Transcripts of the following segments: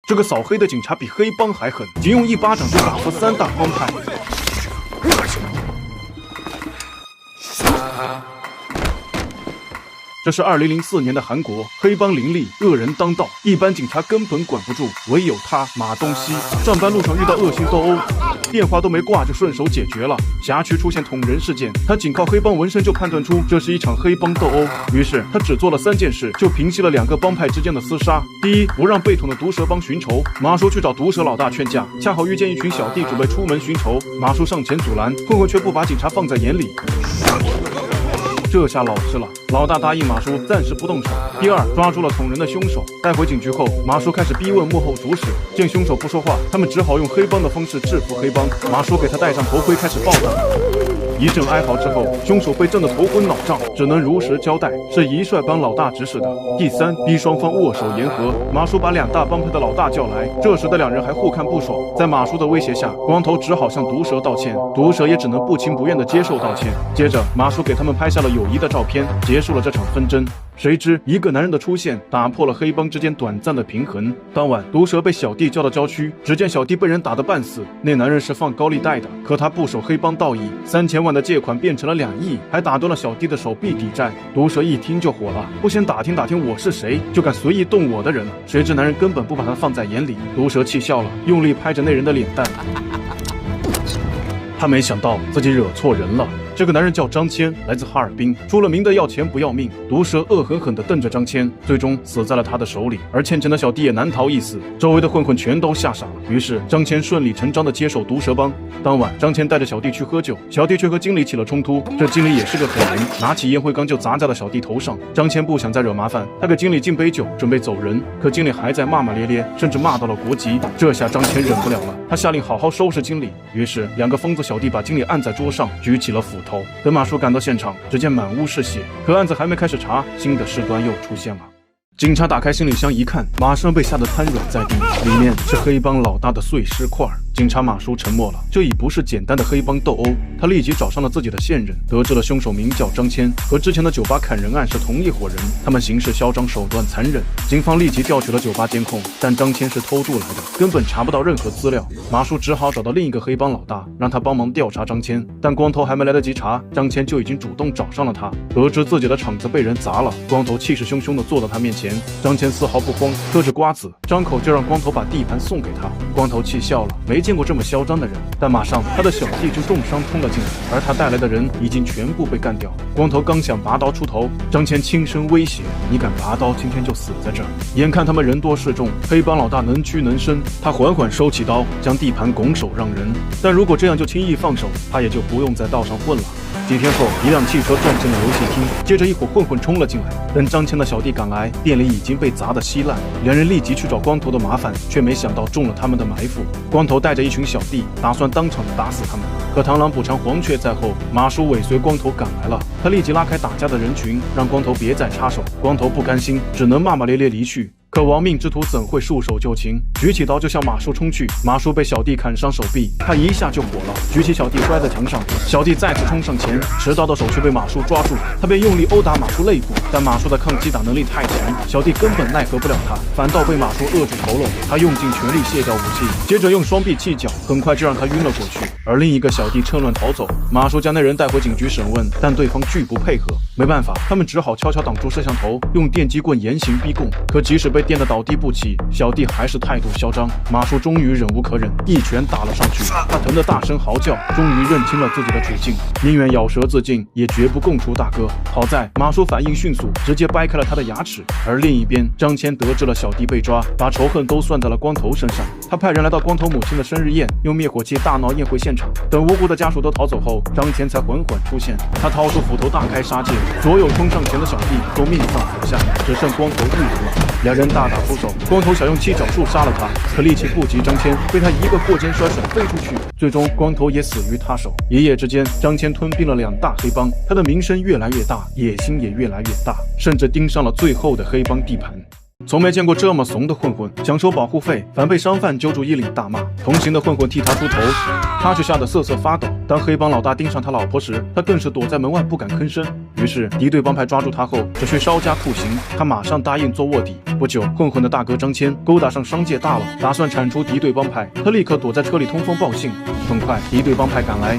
这个扫黑的警察比黑帮还狠，仅用一巴掌就打服3大帮派。这是2004年的韩国，黑帮林立，恶人当道，一般警察根本管不住，唯有他马东锡上班路上遇到恶性斗殴，电话都没挂就顺手解决了。辖区出现捅人事件，他仅靠黑帮纹身就判断出这是一场黑帮斗殴，于是他只做了3件事，就平息了2个帮派之间的厮杀。第一，不让被捅的毒蛇帮寻仇，马叔去找毒蛇老大劝架，恰好遇见一群小弟准备出门寻仇，马叔上前阻拦，混混却不把警察放在眼里。这下老实了，老大答应马叔暂时不动手。第二，抓住了捅人的凶手，带回警局后，马叔开始逼问幕后主使，见凶手不说话，他们只好用黑帮的方式制服黑帮。马叔给他戴上头盔，开始暴打。一阵哀嚎之后，凶手被震得头昏脑胀，只能如实交代是一帅帮老大指使的。第三，逼双方握手言和，马叔把2大帮派的老大叫来，这时的2人还互看不爽。在马叔的威胁下，光头只好向毒蛇道歉，毒蛇也只能不情不愿地接受道歉。接着，马叔给他们拍下了友谊的照片，结束了这场纷争。谁知一个男人的出现打破了黑帮之间短暂的平衡。当晚，毒蛇被小弟叫到郊区，只见小弟被人打得半死。那男人是放高利贷的，可他不守黑帮道义，3000万的借款变成了2亿，还打断了小弟的手臂抵债。毒蛇一听就火了，不先打听打听我是谁，就敢随意动我的人。谁知男人根本不把他放在眼里，毒蛇气笑了，用力拍着那人的脸蛋。他没想到自己惹错人了。这个男人叫张谦，来自哈尔滨，出了名的要钱不要命。毒蛇恶狠狠地瞪着张谦，最终死在了他的手里。而欠钱的小弟也难逃一死，周围的混混全都吓傻了。于是张谦顺理成章地接手毒蛇帮。当晚，张谦带着小弟去喝酒，小弟却和经理起了冲突。这经理也是个狠人，拿起烟灰缸就砸在了小弟头上。张谦不想再惹麻烦，他给经理敬杯酒，准备走人，可经理还在骂骂咧咧，甚至骂到了国籍。这下张谦忍不了了，他下令好好收拾经理。于是2个疯子小弟把经理按在桌上，举起了斧头。等马叔赶到现场，只见满屋是血，可案子还没开始查，新的事端又出现了。警察打开行李箱一看，马上被吓得瘫软在地，里面是黑帮老大的碎尸块。警察马叔沉默了，这已不是简单的黑帮斗殴，他立即找上了自己的线人，得知了凶手名叫张谦，和之前的酒吧砍人案是同一伙人，他们行事嚣张，手段残忍。警方立即调取了酒吧监控，但张谦是偷渡来的，根本查不到任何资料。马叔只好找到另一个黑帮老大，让他帮忙调查张谦，但光头还没来得及查，张谦就已经主动找上了他。得知自己的场子被人砸了，光头气势汹汹地坐到他面前，张谦丝毫不慌，嗑着瓜子，张口就让光头把地盘送给他。光头气笑了，没见过这么嚣张的人，但马上他的小弟就重伤冲了进来，而他带来的人已经全部被干掉。光头刚想拔刀出头，张谦轻声威胁：“你敢拔刀，今天就死在这儿。”眼看他们人多势众，黑帮老大能屈能伸，他缓缓收起刀，将地盘拱手让人。但如果这样就轻易放手，他也就不用在道上混了。几天后，一辆汽车撞进了游戏厅，接着一伙混混冲了进来。等张谦的小弟赶来，店里已经被砸得稀烂。2人立即去找光头的麻烦，却没想到中了他们的埋伏。光头带着一群小弟，打算当场打死他们。可螳螂捕蝉，黄雀在后，马叔尾随光头赶来了。他立即拉开打架的人群，让光头别再插手。光头不甘心，只能骂骂咧咧离去。可亡命之徒怎会束手就擒？举起刀就向马叔冲去，马叔被小弟砍伤手臂，他一下就火了，举起小弟摔在墙上。小弟再次冲上前，持刀的手却被马叔抓住，他便用力殴打马叔肋部，但马叔的抗击打能力太强，小弟根本奈何不了他，反倒被马叔扼住喉咙。他用尽全力卸掉武器，接着用双臂气脚，很快就让他晕了过去。而另一个小弟趁乱逃走，马叔将那人带回警局审问，但对方拒不配合。没办法，他们只好悄悄挡住摄像头，用电击棍严刑逼供。可即使被电得倒地不起，小弟还是态度嚣张。马叔终于忍无可忍，一拳打了上去，他疼得大声嚎叫，终于认清了自己的处境，宁愿咬舌自尽，也绝不供出大哥。好在马叔反应迅速，直接掰开了他的牙齿。而另一边，张谦得知了小弟被抓，把仇恨都算在了光头身上。他派人来到光头母亲的生日宴，用灭火器大闹宴会现场。等无辜的家属都逃走后，张谦才缓缓出现。他掏出斧头大开杀戒，所有冲上前的小弟都命丧火下，只剩光头一人了。2人大打出手，光头想用七角树杀了他，可力气不及张谦，被他一个过肩摔甩飞出去，最终光头也死于他手。一夜之间，张谦吞并了2大黑帮，他的名声越来越大，野心也越来越大，甚至盯上了最后的黑帮地盘。从没见过这么怂的混混，想收保护费，反被商贩揪住衣领大骂。同行的混混替他出头，他却吓得瑟瑟发抖。当黑帮老大盯上他老婆时，他更是躲在门外不敢吭声。于是敌对帮派抓住他后，只需稍加酷刑，他马上答应做卧底。不久，混混的大哥张谦勾搭上商界大佬，打算铲除敌对帮派，他立刻躲在车里通风报信。很快，敌对帮派赶来，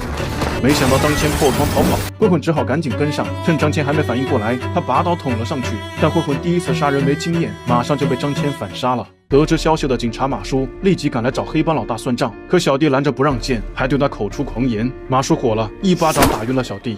没想到张谦破窗逃跑，混混只好赶紧跟上，趁张谦还没反应过来，他拔刀捅了上去。但混混第一次杀人没经验，马上就被张谦反杀了。得知消息的警察马叔立即赶来找黑帮老大算账，可小弟拦着不让见，还对他口出狂言。马叔火了，一巴掌打晕了小弟。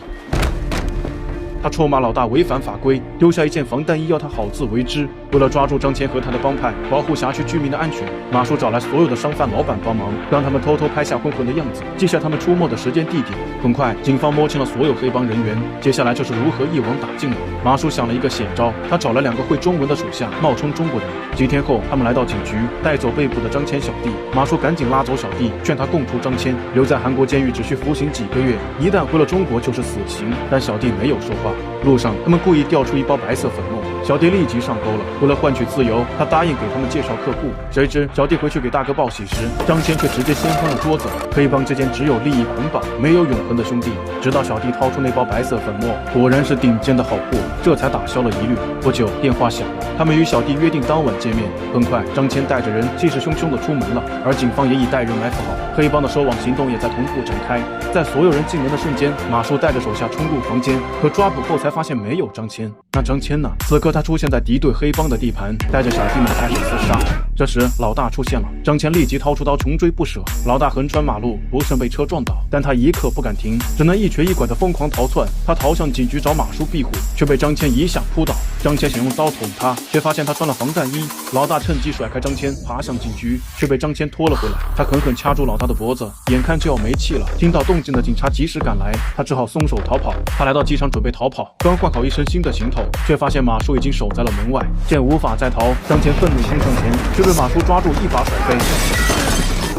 他臭骂老大违反法规，丢下一件防弹衣要他好自为之。为了抓住张谦和他的帮派，保护辖区居民的安全，马叔找来所有的商贩老板帮忙，让他们偷偷拍下混混的样子，记下他们出没的时间地点。很快，警方摸清了所有黑帮人员，接下来就是如何一网打尽了。马叔想了一个险招，他找了2个会中文的属下，冒充中国人。几天后，他们来到警局，带走被捕的张谦小弟。马叔赶紧拉走小弟，劝他供出张谦，留在韩国监狱只需服刑几个月，一旦回了中国就是死刑。但小弟没有说话。路上，他们故意调出一包白色粉末，小弟立即上钩了。为了换取自由，他答应给他们介绍客户。谁知小弟回去给大哥报喜时，张谦却直接掀翻了桌子。黑帮之间只有利益捆绑，没有永恒的兄弟。直到小弟掏出那包白色粉末，果然是顶尖的好货，这才打消了疑虑。不久，电话响了，他们与小弟约定当晚见面。很快，张谦带着人气势汹汹地出门了，而警方也已带人埋伏好，黑帮的收网行动也在同步展开。在所有人进门的瞬间，马叔带着手下冲入房间，可抓捕后才发现没有张谦。那张谦呢？此刻他出现在敌对黑帮的地盘，带着小弟们开始厮杀。这时老大出现了，张谦立即掏出刀穷追不舍。老大横穿马路，不慎被车撞倒，但他一刻不敢停，只能一瘸一拐的疯狂逃窜。他逃向警局找马叔庇护，却被张谦一下扑倒。张谦想用刀捅他，却发现他穿了防弹衣。老大趁机甩开张谦，爬向警局，却被张谦拖了回来。他狠狠掐住老大的脖子，眼看就要没气了。听到动静的警察及时赶来，他只好松手逃跑。他来到机场准备逃跑，刚换好一身新的行头，却发现马叔已经守在了门外。见无法再逃，张谦愤怒冲上前，却被马叔抓住一把甩飞。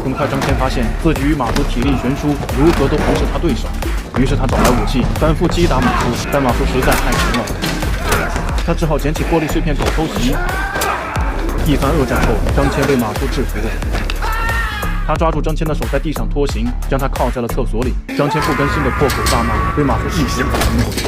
很快，张谦发现自己与马叔体力悬殊，如何都不是他对手。于是他找来武器，反复击打马叔，但马叔实在太强了，他只好捡起玻璃碎片狗偷袭。一番恶战后，张谦被马叔制服。他抓住张谦的手在地上拖行，将他铐在了厕所里。张谦不甘心的破口大骂，被马叔一直打晕过去。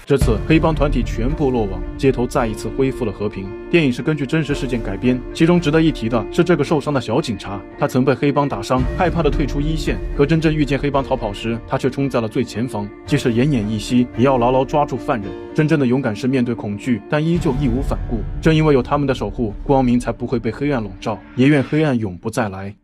这次黑帮团体全部落网，街头再一次恢复了和平。电影是根据真实事件改编，其中值得一提的是这个受伤的小警察，他曾被黑帮打伤，害怕的退出一线，可真正遇见黑帮逃跑时，他却冲在了最前方，即使奄奄一息，也要牢牢抓住犯人。真正的勇敢是面对恐惧，但依旧义无反顾。正因为有他们的守护，光明才不会被黑暗笼罩。也愿黑暗永不再来。